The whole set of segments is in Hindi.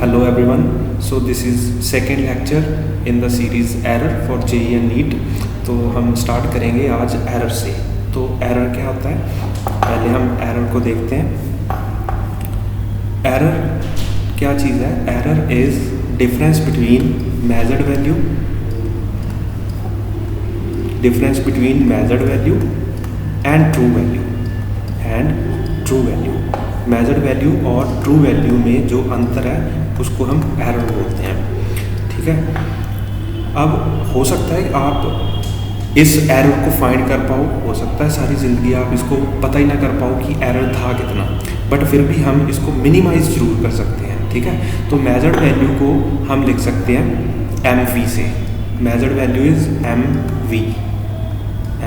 Hello everyone. So this is second lecture in the series error for JEE and NEET. तो हम स्टार्ट करेंगे आज एरर से। तो एरर क्या होता है, पहले हम एरर को देखते हैं। एरर क्या चीज़ है? Error is difference between measured value and true value. Measured value और ट्रू वैल्यू में जो अंतर है उसको हम एरर बोलते हैं। ठीक है, अब हो सकता है आप इस एरर को फाइंड कर पाओ, हो सकता है सारी ज़िंदगी आप इसको पता ही ना कर पाओ कि एरर था कितना, बट फिर भी हम इसको मिनिमाइज जरूर कर सकते हैं। ठीक है, तो मेजर्ड वैल्यू को हम लिख सकते हैं MV से। Measured value is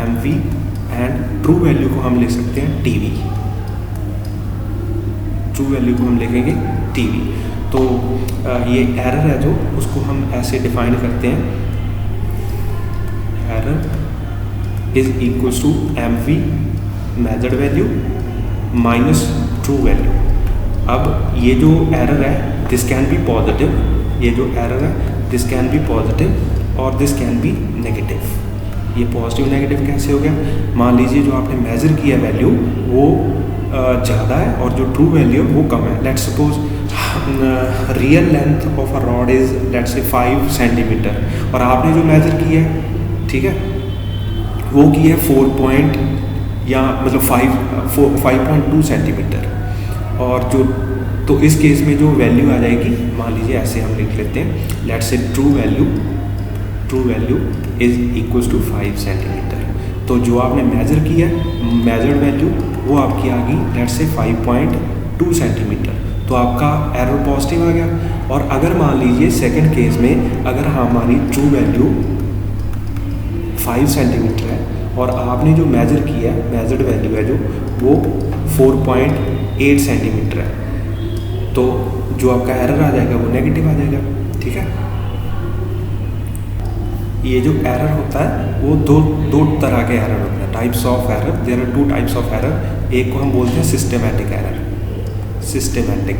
MV and true value को हम लिख सकते हैं TV। ट्रू वैल्यू को हम लिखेंगे TV। तो ये एरर है जो उसको हम ऐसे डिफाइन करते हैं, error is equals to MV measured value minus true value. अब ये जो एरर है दिस कैन बी पॉजिटिव, ये जो एरर है दिस कैन बी पॉजिटिव और दिस कैन बी नेगेटिव। ये पॉजिटिव नेगेटिव कैसे हो गया? मान लीजिए जो आपने मेजर किया वैल्यू वो ज़्यादा है और जो ट्रू वैल्यू है वो कम है। Let's suppose real length of a rod is let's say 5 centimetre और आपने जो मेजर किया है, ठीक है, वो की है 5.2 सेंटीमीटर। और जो तो इस केस में जो वैल्यू आ जाएगी, मान लीजिए ऐसे हम लिख लेते हैं, let's say true value is equals to 5 centimetre. तो जो आपने मेजर किया मेजर्ड वैल्यू वो आपकी आ गई लेट्स से 5.2 सेंटीमीटर। तो आपका एरर पॉजिटिव आ गया। और अगर मान लीजिए सेकंड केस में अगर हमारी ट्रू वैल्यू 5 सेंटीमीटर है और आपने जो मेजर किया है मेजर्ड वैल्यू है जो वो 4.8 सेंटीमीटर है, तो जो आपका एरर आ जाएगा वो नेगेटिव आ जाएगा। ठीक है, ये जो एरर होता है वो दो तरह के एरर होते हैं, types of error. There are 2 types of error. एक को हम बोलते हैं सिस्टेमैटिक एरर। Systematic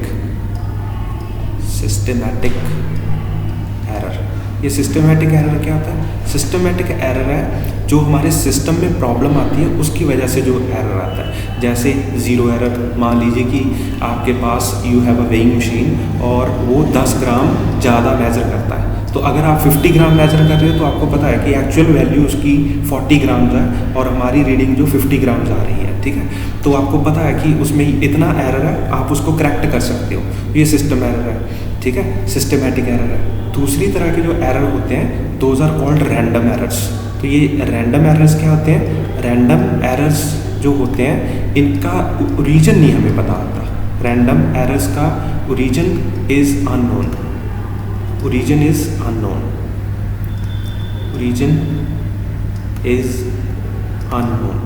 error. ये सिस्टेमैटिक एरर क्या होता है? सिस्टेमैटिक एरर है जो हमारे सिस्टम में प्रॉब्लम आती है उसकी वजह से जो एरर आता है। जैसे ज़ीरो एरर, मान लीजिए कि आपके पास you have a weighing machine और वो 10 ग्राम ज़्यादा मेज़र करता है। तो अगर आप 50 ग्राम मेज़र कर रहे हो तो आपको पता है कि एक्चुअल वैल्यू उसकी 40 ग्राम है और हमारी रीडिंग जो 50 ग्राम आ रही है। ठीक है, तो आपको पता है कि उसमें इतना एरर है, आप उसको करेक्ट कर सकते हो। ये सिस्टम एरर है। ठीक है, सिस्टमैटिक एरर है। दूसरी तरह के जो एरर होते हैं those are called random errors. तो ये रैंडम एरर्स क्या होते हैं? रैंडम एरर्स जो होते हैं इनका ओरिजिन नहीं हमें पता होता। रैंडम एरर्स का origin is unknown. Origin is unknown.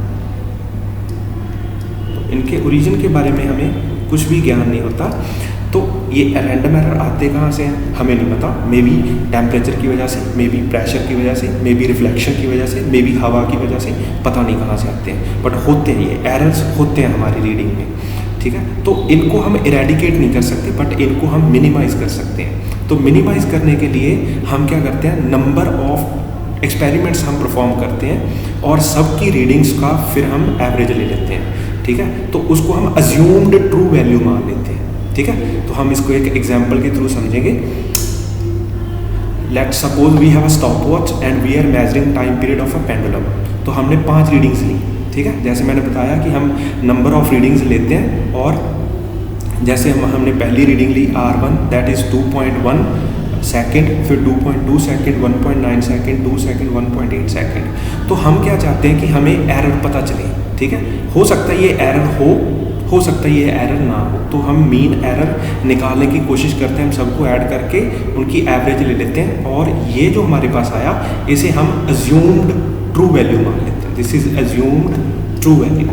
तो इनके ओरिजिन के बारे में हमें कुछ भी ज्ञान नहीं होता। तो ये रैंडम एरर आते कहाँ से हैं हमें नहीं पता। मे बी टेम्परेचर की वजह से, मे बी प्रेशर की वजह से, मे बी रिफ्लेक्शन की वजह से, मे बी हवा की वजह से, पता नहीं कहाँ से आते हैं, बट होते हैं। ये एरर्स होते हैं हमारी रीडिंग में। ठीक है, तो इनको हम इरेडिकेट नहीं कर सकते बट इनको हम मिनिमाइज़ कर सकते हैं। तो मिनिमाइज़ करने के लिए हम क्या करते हैं, नंबर ऑफ एक्सपेरिमेंट्स हम परफॉर्म करते हैं और सबकी रीडिंग्स का फिर हम एवरेज ले लेते हैं। ठीक है, तो उसको हम अज्यूम्ड ट्रू वैल्यू मान लेते हैं। ठीक है, तो हम इसको एक एग्जाम्पल के थ्रू समझेंगे। Let's suppose we have a stop watch and we are measuring time period of a pendulum. तो हमने 5 रीडिंग्स ली। ठीक है, जैसे मैंने बताया कि हम नंबर ऑफ रीडिंग्स लेते हैं और जैसे हमने पहली रीडिंग ली R1 दैट इज़ 2.1 सेकेंड, फिर 2.2 सेकेंड, 1.9 सेकेंड, 2 सेकेंड, 1.8 सेकेंड। तो हम क्या चाहते हैं कि हमें एरर पता चले। ठीक है, हो सकता है ये एरर हो सकता है ये एरर ना हो, तो हम मीन एरर निकालने की कोशिश करते हैं। हम सबको ऐड करके उनकी एवरेज ले लेते हैं और ये जो हमारे पास आया इसे हम अज्यूम्ड ट्रू वैल्यू मान लेते हैं। This is assumed true value.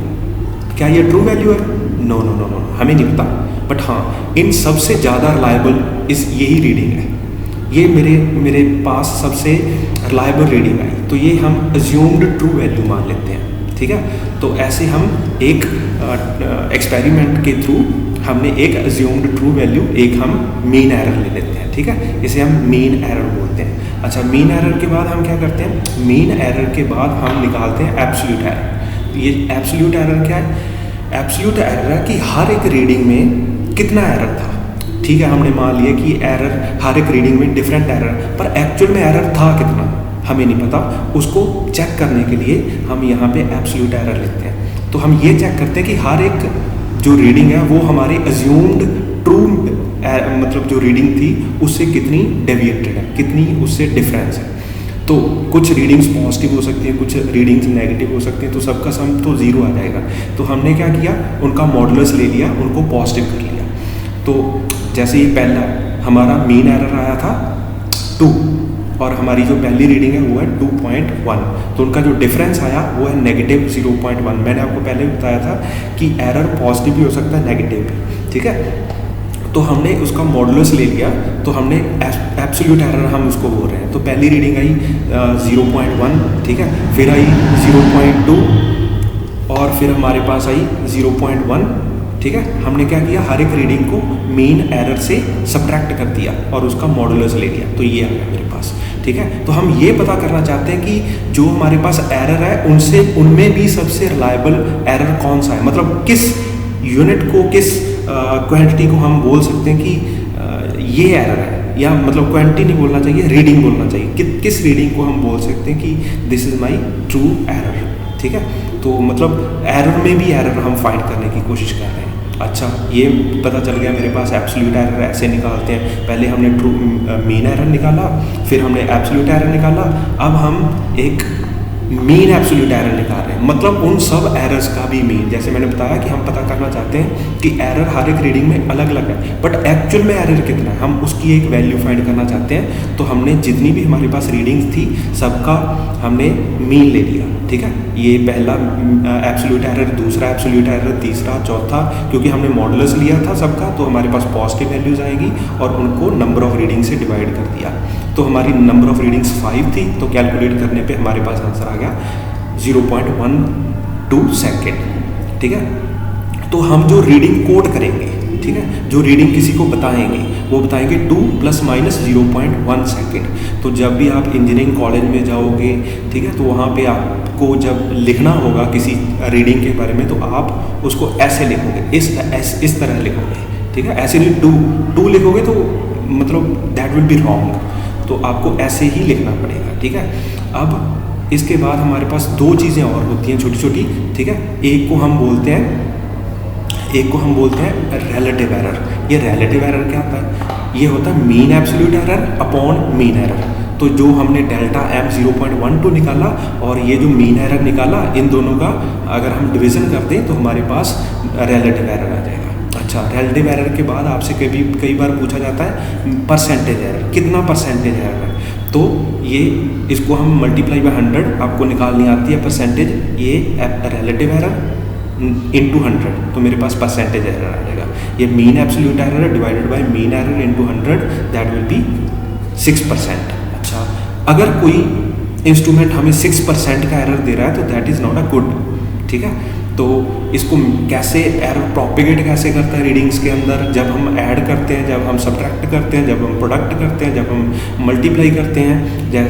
क्या ये ट्रू वैल्यू है? नो, हमें नहीं पता, बट हाँ इन सबसे ज़्यादा रिलायबल यही रीडिंग है। ये मेरे पास सबसे रिलायबल रीडिंग आई, तो ये हम अज्यूम्ड ट्रू वैल्यू मान लेते हैं। ठीक है, तो ऐसे हम एक एक्सपेरिमेंट के थ्रू हमने एक अज्यूम्ड ट्रू वैल्यू, एक हम मीन एरर ले लेते हैं, ठीक है, इसे हम मीन एरर बोलते हैं। अच्छा, मीन एरर के बाद हम क्या करते हैं, मीन एरर के बाद हम निकालते हैं एब्सोल्यूट एरर। ये एब्सोल्यूट एरर क्या है, एब्सोल्यूट एरर है कि हर एक रीडिंग में कितना एरर था, ठीक है। हमने मान लिया कि एरर हर एक रीडिंग में डिफरेंट एरर, पर एक्चुअल में एरर था कितना हमें नहीं पता। उसको चेक करने के लिए हम यहाँ पे एब्सोल्यूट एरर लिखते हैं। तो हम ये चेक करते हैं कि हर एक जो रीडिंग है वो हमारे अज्यूम्ड ट्रू मतलब जो रीडिंग थी उससे कितनी डेविएटेड है, कितनी उससे डिफरेंस है। तो कुछ रीडिंग्स पॉजिटिव हो सकती हैं, कुछ रीडिंग्स नेगेटिव हो सकती हैं, तो सबका सम तो ज़ीरो आ जाएगा। तो हमने क्या किया, उनका मॉडुलस ले लिया, उनको पॉजिटिव कर लिया। तो जैसे ये पहला हमारा मीन एरर आया था 2 और हमारी जो पहली रीडिंग है वो है 2.1, तो उनका जो डिफरेंस आया वो है नेगेटिव 0.1। मैंने आपको पहले भी बताया था कि एरर पॉजिटिव भी हो सकता है, नेगेटिव भी, ठीक है। तो हमने उसका मॉडुलस ले लिया, तो हमने एब्सोल्यूट एरर हम उसको बोल रहे हैं। तो पहली रीडिंग आई 0.1, ठीक है, फिर आई 0.2 और फिर हमारे पास आई 0.1, ठीक है। हमने क्या किया, हर एक रीडिंग को मीन एरर से सब्ट्रैक्ट कर दिया और उसका मॉडुलस ले लिया, तो ये आ गया मेरे पास, ठीक है। तो हम ये पता करना चाहते हैं कि जो हमारे पास एरर है उनमें भी सबसे रिलायबल एरर कौन सा है, मतलब किस यूनिट को, किस क्वांटिटी को हम बोल सकते हैं कि ये एरर है, या मतलब क्वांटिटी नहीं बोलना चाहिए, रीडिंग बोलना चाहिए। किस रीडिंग को हम बोल सकते हैं कि this is my true error, ठीक है। तो मतलब एरर में भी एरर हम फाइंड करने की कोशिश कर रहे हैं। अच्छा, ये पता चल गया मेरे पास एब्सोल्यूट एरर ऐसे निकालते हैं। पहले हमने ट्रू मीन एरर निकाला, फिर हमने एब्सोल्यूट एरर निकाला, अब हम एक मीन एब्सोल्यूट एरर निकाल रहे हैं, मतलब उन सब एरर्स का भी मीन। जैसे मैंने बताया कि हम पता करना चाहते हैं कि एरर हर एक रीडिंग में अलग अलग है, बट एक्चुअल में एरर कितना है, हम उसकी एक वैल्यू फाइंड करना चाहते हैं। तो हमने जितनी भी हमारे पास रीडिंग्स थी सबका हमने मीन ले लिया, ठीक है। ये पहला एब्सोल्यूट एरर, दूसरा एब्सोल्यूट एरर, तीसरा, चौथा, क्योंकि हमने मॉडुलस लिया था सबका, तो हमारे पास पॉजिटिव वैल्यूज आएंगी और उनको नंबर ऑफ रीडिंग से डिवाइड कर दिया। तो हमारी नंबर ऑफ रीडिंग्स 5 थी, तो कैलकुलेट करने पे हमारे पास आंसर आ गया 0.12 सेकेंड, ठीक है। तो हम जो रीडिंग कोड करेंगे, ठीक है, जो रीडिंग किसी को बताएंगे वो बताएंगे 2 ± 0.1 सेकेंड। तो जब भी आप इंजीनियरिंग कॉलेज में जाओगे, ठीक है, तो वहाँ पे आपको जब लिखना होगा किसी रीडिंग के बारे में, तो आप उसको ऐसे लिखोगे, इस तरह लिखोगे, ठीक है। ऐसे नहीं टू लिखोगे तो मतलब दैट विल बी रॉन्ग, तो आपको ऐसे ही लिखना पड़ेगा, ठीक है। अब इसके बाद हमारे पास 2 चीज़ें और होती हैं छोटी छोटी, ठीक है। एक को हम बोलते हैं रिलेटिव एरर। ये रिलेटिव एरर क्या होता है, ये होता है mean absolute error upon mean error. तो जो हमने डेल्टा m 0.12 निकाला और ये जो मीन एरर निकाला, इन दोनों का अगर हम डिवीज़न कर दें तो हमारे पास रिलेटिव एरर आ जाएगा। अच्छा, रिलेटिव एरर के बाद आपसे कई बार पूछा जाता है परसेंटेज एरर, कितना परसेंटेज एरर है। तो ये इसको हम मल्टीप्लाई बाय 100 आपको निकालनी आती है परसेंटेज, ये रिलेटिव एरर इंटू 100, तो मेरे पास परसेंटेज एरर आ जाएगा। ये mean absolute error divided by mean error into 100, that will be 6%। अच्छा, अगर कोई इंस्ट्रूमेंट हमें 6% का एरर दे रहा है तो that is not a good, ठीक है। तो इसको कैसे एरर प्रोपिगेट कैसे करता है रीडिंग्स के अंदर, जब हम ऐड करते हैं, जब हम सब्ट्रैक्ट करते हैं, जब हम प्रोडक्ट करते हैं, जब हम मल्टीप्लाई करते हैं,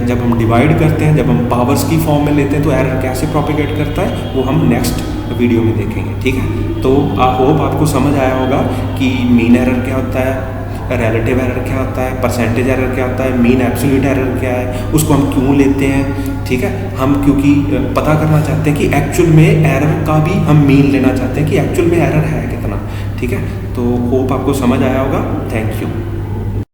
जब हम डिवाइड करते हैं, जब हम पावर्स की फॉर्म में लेते हैं, तो एरर कैसे प्रोपिगेट करता है वो हम नेक्स्ट वीडियो में देखेंगे, ठीक है। तो आई होप आपको समझ आया होगा कि मीन एरर क्या होता है, रिलेटिव एरर क्या होता है, परसेंटेज एरर क्या होता है, मीन एब्सोल्यूट एरर क्या है, उसको हम क्यों लेते हैं, ठीक है। हम क्योंकि पता करना चाहते हैं कि एक्चुअल में एरर का भी हम मीन लेना चाहते हैं कि एक्चुअल में एरर है कितना, ठीक है। तो होप आपको समझ आया होगा। Thank you.